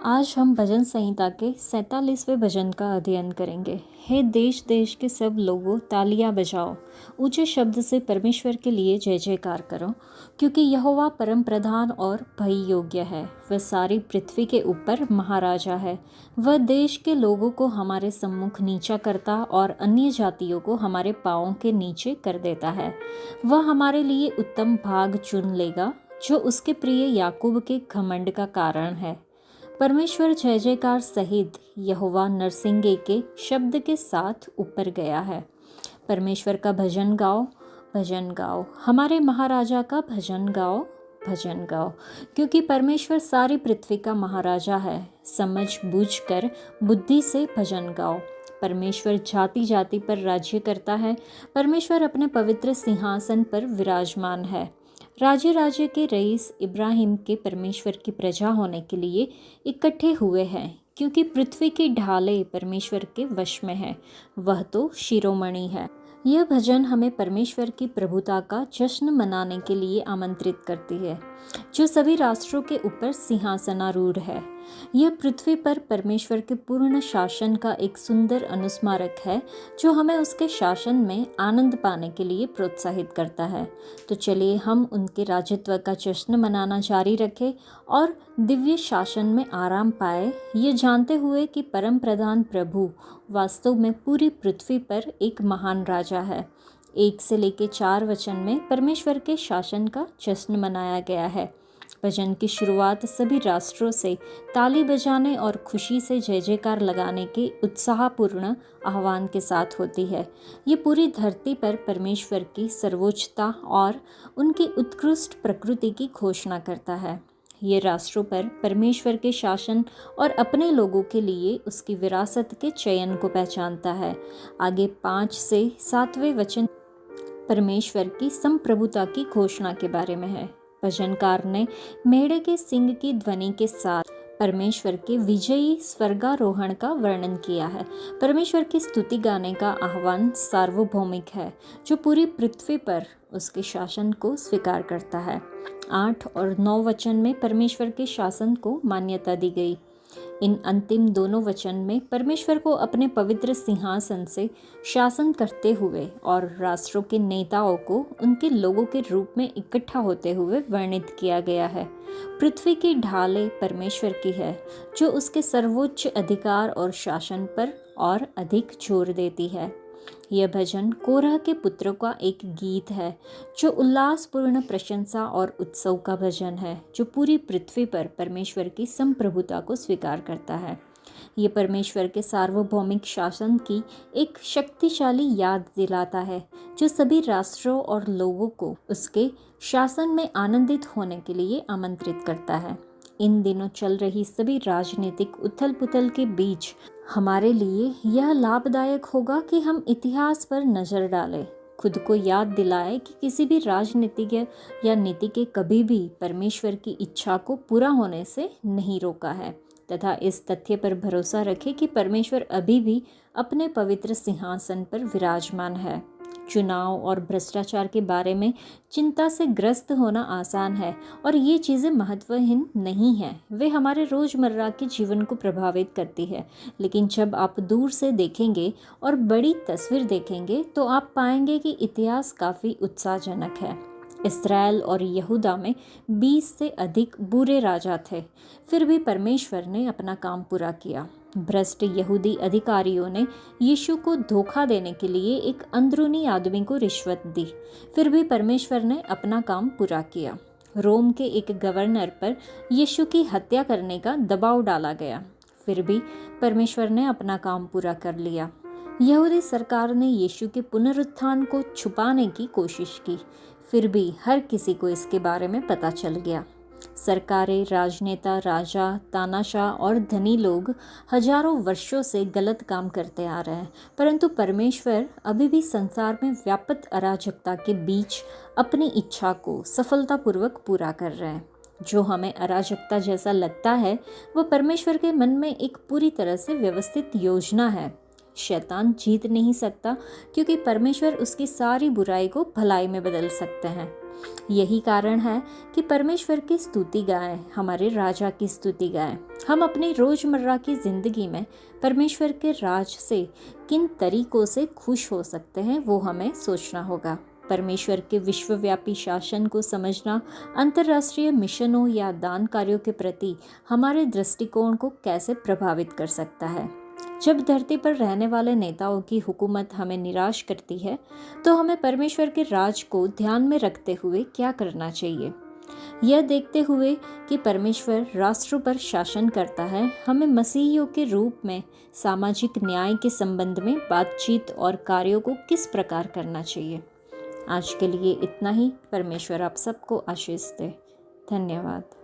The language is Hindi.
आज हम भजन संहिता के 47वें भजन का अध्ययन करेंगे। हे देश देश के सब लोगों, तालियां बजाओ, ऊंचे शब्द से परमेश्वर के लिए जय जयकार करो, क्योंकि यहोवा परम प्रधान और भय योग्य है। वह सारी पृथ्वी के ऊपर महाराजा है। वह देश के लोगों को हमारे सम्मुख नीचा करता और अन्य जातियों को हमारे पाँवों के नीचे कर देता है। वह हमारे लिए उत्तम भाग चुन लेगा, जो उसके प्रिय याकूब के घमंड का कारण है। परमेश्वर जय जयकार सहित यहोवा नरसिंगे के शब्द के साथ ऊपर गया है। परमेश्वर का भजन गाओ, भजन गाओ, हमारे महाराजा का भजन गाओ, भजन गाओ, क्योंकि परमेश्वर सारी पृथ्वी का महाराजा है। समझ बूझ कर बुद्धि से भजन गाओ। परमेश्वर जाति जाति पर राज्य करता है। परमेश्वर अपने पवित्र सिंहासन पर विराजमान है। राज्य राज्य के रईस इब्राहिम के परमेश्वर की प्रजा होने के लिए इकट्ठे हुए हैं, क्योंकि पृथ्वी की ढालें परमेश्वर के वश में है। वह तो शिरोमणि है। यह भजन हमें परमेश्वर की प्रभुता का जश्न मनाने के लिए आमंत्रित करती है, जो सभी राष्ट्रों के ऊपर सिंहासनारूढ़ है। यह पृथ्वी पर परमेश्वर के पूर्ण शासन का एक सुंदर अनुस्मारक है, जो हमें उसके शासन में आनंद पाने के लिए प्रोत्साहित करता है। तो चलिए हम उनके राजत्व का जश्न मनाना जारी रखें और दिव्य शासन में आराम पाए, ये जानते हुए कि परम प्रधान प्रभु वास्तव में पूरी पृथ्वी पर एक महान राजा है। 1 से लेकर 4 वचन में परमेश्वर के शासन का जश्न मनाया गया है। भजन की शुरुआत सभी राष्ट्रों से ताली बजाने और खुशी से जय जयकार लगाने के उत्साहपूर्ण आह्वान के साथ होती है। ये पूरी धरती पर परमेश्वर की सर्वोच्चता और उनकी उत्कृष्ट प्रकृति की घोषणा करता है। ये राष्ट्रों पर परमेश्वर के शासन और अपने लोगों के लिए उसकी विरासत के चयन को पहचानता है। आगे 5 से 7वें वचन परमेश्वर की संप्रभुता की घोषणा के बारे में है। भजनकार ने मेढ़े के सिंग की ध्वनि के साथ परमेश्वर के विजयी स्वर्गारोहण का वर्णन किया है। परमेश्वर की स्तुति गाने का आह्वान सार्वभौमिक है, जो पूरी पृथ्वी पर उसके शासन को स्वीकार करता है। 8 और 9 वचन में परमेश्वर के शासन को मान्यता दी गई। इन अंतिम दोनों वचन में परमेश्वर को अपने पवित्र सिंहासन से शासन करते हुए और राष्ट्रों के नेताओं को उनके लोगों के रूप में इकट्ठा होते हुए वर्णित किया गया है। पृथ्वी की ढालें परमेश्वर की है, जो उसके सर्वोच्च अधिकार और शासन पर और अधिक जोर देती है। यह भजन कोरह के पुत्रों का एक गीत है, जो उल्लासपूर्ण प्रशंसा और उत्सव का भजन है, जो पूरी पृथ्वी पर परमेश्वर की संप्रभुता को स्वीकार करता है। ये परमेश्वर के सार्वभौमिक शासन की एक शक्तिशाली याद दिलाता है, जो सभी राष्ट्रों और लोगों को उसके शासन में आनंदित होने के लिए आमंत्रित करता है। इन दिनों चल रही सभी राजनीतिक उथल पुथल के बीच हमारे लिए यह लाभदायक होगा कि हम इतिहास पर नज़र डालें, खुद को याद दिलाएं कि किसी भी राजनीतिज्ञ या नीति के कभी भी परमेश्वर की इच्छा को पूरा होने से नहीं रोका है, तथा इस तथ्य पर भरोसा रखें कि परमेश्वर अभी भी अपने पवित्र सिंहासन पर विराजमान है। चुनाव और भ्रष्टाचार के बारे में चिंता से ग्रस्त होना आसान है, और ये चीज़ें महत्वहीन नहीं हैं। वे हमारे रोज़मर्रा के जीवन को प्रभावित करती है, लेकिन जब आप दूर से देखेंगे और बड़ी तस्वीर देखेंगे तो आप पाएंगे कि इतिहास काफ़ी उत्साहजनक है। इस्राएल और यहूदा में 20 से अधिक बुरे राजा थे, फिर भी परमेश्वर ने अपना काम पूरा किया। भ्रष्ट यहूदी अधिकारियों ने यीशु को धोखा देने के लिए एक अंदरूनी आदमी को रिश्वत दी, फिर भी परमेश्वर ने अपना काम पूरा किया। रोम के एक गवर्नर पर यीशु की हत्या करने का दबाव डाला गया, फिर भी परमेश्वर ने अपना काम पूरा कर लिया। यहूदी सरकार ने यीशु के पुनरुत्थान को छुपाने की कोशिश की, फिर भी हर किसी को इसके बारे में पता चल गया। सरकारें, राजनेता, राजा, तानाशाह और धनी लोग हजारों वर्षों से गलत काम करते आ रहे हैं, परंतु परमेश्वर अभी भी संसार में व्याप्त अराजकता के बीच अपनी इच्छा को सफलतापूर्वक पूरा कर रहे हैं। जो हमें अराजकता जैसा लगता है, वह परमेश्वर के मन में एक पूरी तरह से व्यवस्थित योजना है। शैतान जीत नहीं सकता, क्योंकि परमेश्वर उसकी सारी बुराई को भलाई में बदल सकते हैं। यही कारण है कि परमेश्वर की स्तुति गाएं, हमारे राजा की स्तुति गाएं। हम अपनी रोज़मर्रा की ज़िंदगी में परमेश्वर के राज से किन तरीक़ों से खुश हो सकते हैं वो हमें सोचना होगा। परमेश्वर के विश्वव्यापी शासन को समझना अंतर्राष्ट्रीय मिशनों या दान कार्यों के प्रति हमारे दृष्टिकोण को कैसे प्रभावित कर सकता है। जब धरती पर रहने वाले नेताओं की हुकूमत हमें निराश करती है तो हमें परमेश्वर के राज को ध्यान में रखते हुए क्या करना चाहिए। यह देखते हुए कि परमेश्वर राष्ट्रों पर शासन करता है, हमें मसीहियों के रूप में सामाजिक न्याय के संबंध में बातचीत और कार्यों को किस प्रकार करना चाहिए। आज के लिए इतना ही। परमेश्वर आप सबको आशीष दे। धन्यवाद।